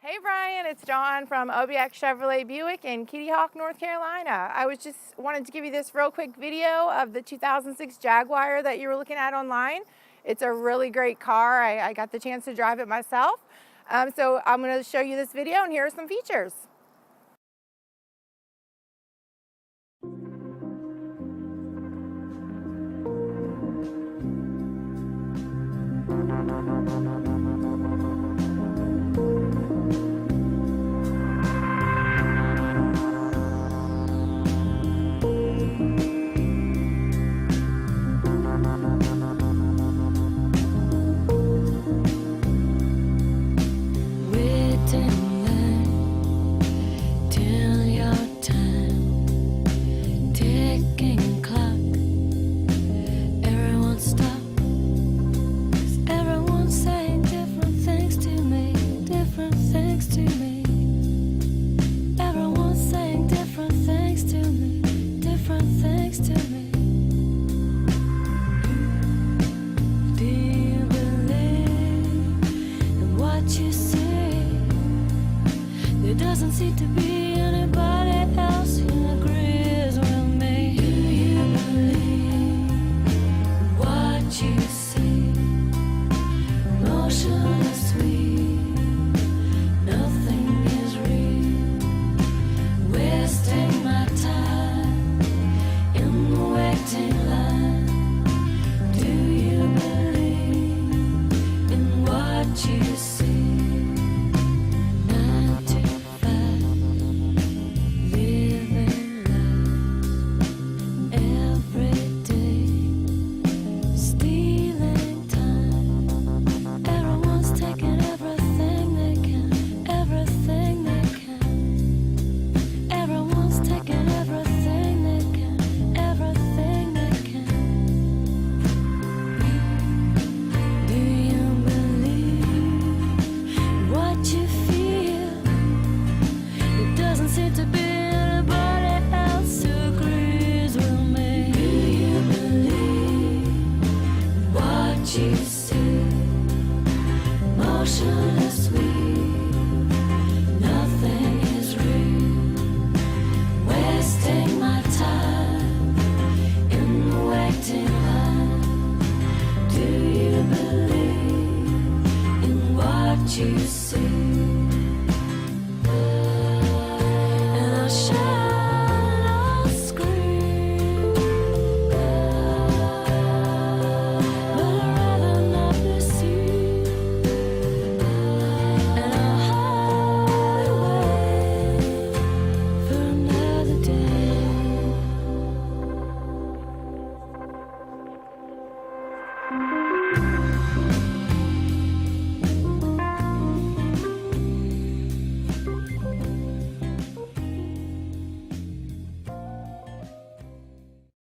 Hey Brian, it's Dawn from OBX Chevrolet Buick in Kitty Hawk, North Carolina. I was just wanted to give you this real quick video of the 2006 Jaguar that you were looking at online. It's a really great car. I got the chance to drive it myself. So I'm going to show you this video, and here are some features. Doesn't seem to be anybody else who agrees with me. Do you believe what you see? Motionless sweet, nothing is real. Wasting my time in the waiting line. Do you believe in what you see? To be anybody else who agrees with me. Do you believe what you see? Motionless sweet, nothing is real. Wasting my time in the waiting line. Do you believe in what you see?